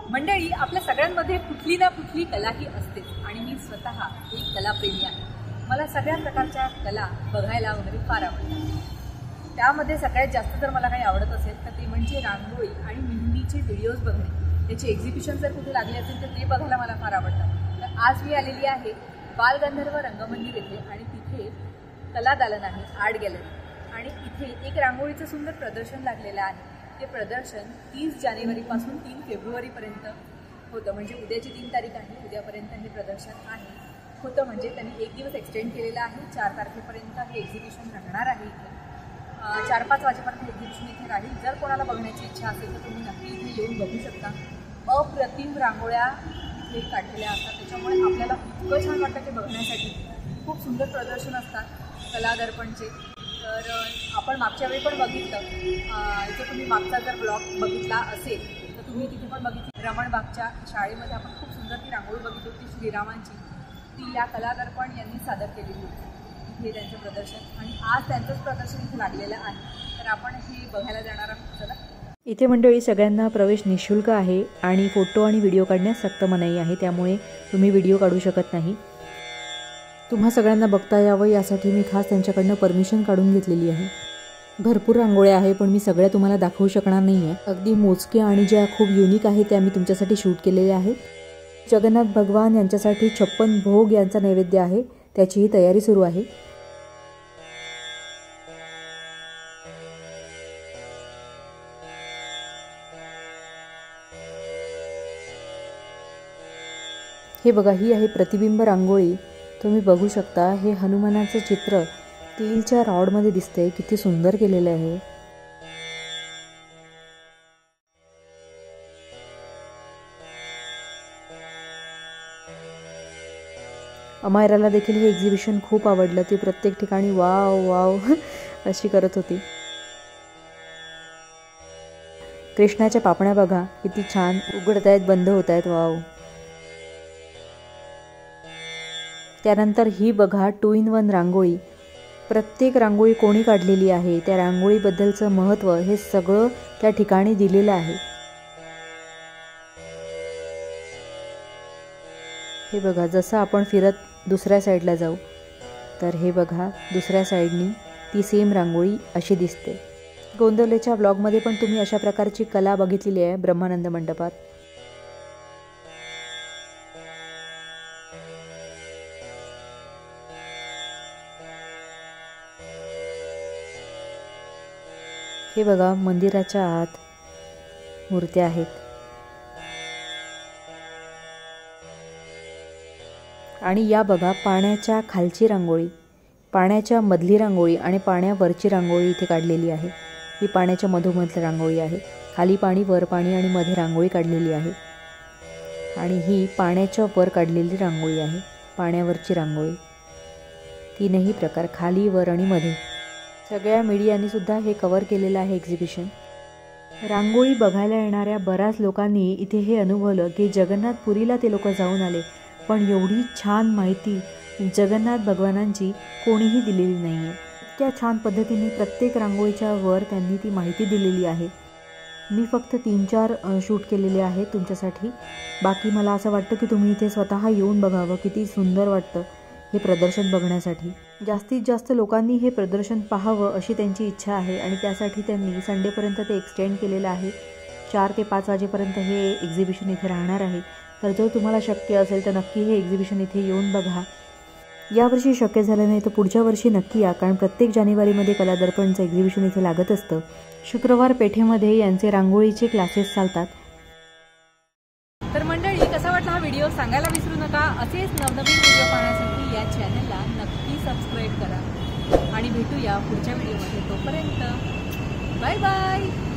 मंडळी, आपल्या सगळ्यांमध्ये कुठली ना कुठली कला ही असते आणि मी स्वतः एक कलाप्रेमी आहे। मला सगळ्या प्रकारच्या कला बघायला वगैरे फार आवडतात। त्यामध्ये सगळ्यात जास्त जर मला काही आवडत असेल तर ते म्हणजे रांगोळी आणि मेहंदीचे व्हिडिओज बघणे। त्याचे एक्झिबिशन जर कुठे लागले असेल तर ते बघायला मला फार आवडतात। तर आज मी आलेली आहे बालगंधर्व रंगमंदिर येथे आणि तिथे कला दालन आहे, आर्ट गॅलरी, आणि इथे एक रांगोळीचं सुंदर प्रदर्शन लागलेलं आहे। ते प्रदर्शन 30 जानेवारीपासून 3 फेब्रुवारीपर्यंत होतं, म्हणजे उद्याची 3 तारीख आहे, उद्यापर्यंत हे प्रदर्शन होतं, म्हणजे त्यांनी एक दिवस एक्सटेंड केलेला आहे। 4 तारखेपर्यंत हे एक्झिबिशन राहणार आहे। इथे 4-5 वाजेपर्यंत एक्झिबिशन इथे राहील। जर कोणाला बघण्याची इच्छा असेल तर तुम्ही नक्की इथे येऊन बघू शकता। अप्रतिम रांगोळ्या इथे काढलेल्या असतात, त्याच्यामुळे आपल्याला इतकं छान वाटतं ते बघण्यासाठी। खूप सुंदर प्रदर्शन असतात कला दर्पणचे। तर आपण मागच्या वेळी पण बघितलं, जर तुम्ही मागचा जर ब्लॉग बघितला असेल तर तुम्ही तिथे पण बघितली। रमणबागच्या शाळेमध्ये आपण खूप सुंदर ती रांगोळी बघितली होती श्रीरामांची, ती या कला दर्पण यांनी सादर केलेली होती इथे त्यांचं प्रदर्शन, आणि आज त्यांचंच प्रदर्शन इथे लागलेलं आहे। तर आपण हे बघायला जाणार आहोत। चला। इथे मंडळी सगळ्यांना प्रवेश निःशुल्क आहे आणि फोटो आणि व्हिडिओ काढण्यास सक्त मनाई आहे, त्यामुळे तुम्ही व्हिडिओ काढू शकत नाही। तुम्हा सगळ्यांना बघता यावं यासाठी मी खास त्यांच्याकडनं परमिशन काढून घेतलेली आहे। भरपूर रांगोळ्या आहे, पण मी सगळ्या तुम्हाला दाखवू शकणार नाही आहे। अगदी मोजके आणि ज्या खूप युनिक आहेत त्या मी तुमच्यासाठी शूट केलेल्या आहेत। जगन्नाथ भगवान यांच्यासाठी 56 भोग यांचा नैवेद्य आहे, त्याचीही तयारी सुरू आहे। हे बघा, ही आहे प्रतिबिंब रांगोळी। तुम्ही बघू शकता, हे हनुमानाचं चित्र स्टीलच्या रॉडमध्ये दिसतंय, किती सुंदर केलेलं आहे। अमायराला देखील हे एक्झिबिशन खूप आवडलं, ती प्रत्येक ठिकाणी वाव वाव अशी करत होती। कृष्णाच्या पापण्या बघा किती छान उघडत आहेत, बंद होत आहेत, वाव। त्यानंतर ही बघा 2-in-1 रांगोळी। प्रत्येक रांगोळी कोणी काढलेली आहे, त्या रांगोळीबद्दलचं महत्त्व हे सगळं त्या ठिकाणी दिलेलं आहे। हे बघा, जसं आपण फिरत दुसऱ्या साईडला जाऊ तर हे बघा दुसऱ्या साईडनी ती सेम रांगोळी अशी दिसते। गोंदवलेच्या ब्लॉगमध्ये पण तुम्ही अशा प्रकारची कला बघितलेली आहे ब्रह्मानंद मंडपात। हे बघा, मंदिराच्या आत मूर्त्या आहेत आणि या बघा पाण्याच्या खालची रांगोळी, पाण्याच्या मधली रांगोळी आणि पाण्यावरची रांगोळी इथे काढलेली आहे। ही पाण्याच्या मधोमधली रांगोळी आहे, खाली पाणी, वर पाणी आणि मध्ये रांगोळी काढलेली आहे। आणि ही पाण्याच्या वर काढलेली रांगोळी आहे, पाण्यावरची रांगोळी। तीनही प्रकार, खाली, वर आणि मध्ये। सगळ्या मीडियाने सुद्धा हे कव्हर केलेलं आहे एक्झिबिशन। रांगोळी बघायला येणाऱ्या बऱ्याच लोकांनी इथे हे अनुभवलं की जगन्नाथपुरीला ते लोक जाऊन आले, पण एवढी छान माहिती जगन्नाथ भगवानांची कोणीही दिलेली नाही आहे। इतक्या छान पद्धतीने प्रत्येक रांगोळीच्या वर त्यांनी ती माहिती दिलेली आहे। मी फक्त 3-4 शूट केलेले आहेत तुमच्यासाठी। बाकी मला असं वाटतं की तुम्ही इथे स्वतः येऊन बघावं, किती सुंदर वाटतं हे प्रदर्शन बघण्यासाठी। जास्तीत जास्त लोकांनी हे प्रदर्शन पाहावं अशी त्यांची इच्छा आहे आणि त्यासाठी त्यांनी संडेपर्यंत ते एक्सटेंड केलेलं आहे। 4 ते 5 वाजेपर्यंत हे एक्झिबिशन इथे राहणार आहे। तर जर तुम्हाला शक्य असेल तर नक्की हे एक्झिबिशन इथे येऊन बघा। यावर्षी शक्य झालं नाही तर पुढच्या वर्षी नक्की या, कारण प्रत्येक जानेवारीमध्ये कला दर्पणचं एक्झिबिशन इथे लागत असतं। शुक्रवार पेठेमध्ये यांचे रांगोळीचे क्लासेस चालतात। तर मंडळी, कसा वाटला हा व्हिडिओ सांगायला विसरू नका। असेच नवनवीन व्हिडिओ पाहण्यासाठी या चॅनलला नक्की सबस्क्राईब करा आणि भेटूया पुढच्या व्हिडिओमध्ये। तोपर्यंत बाय बाय।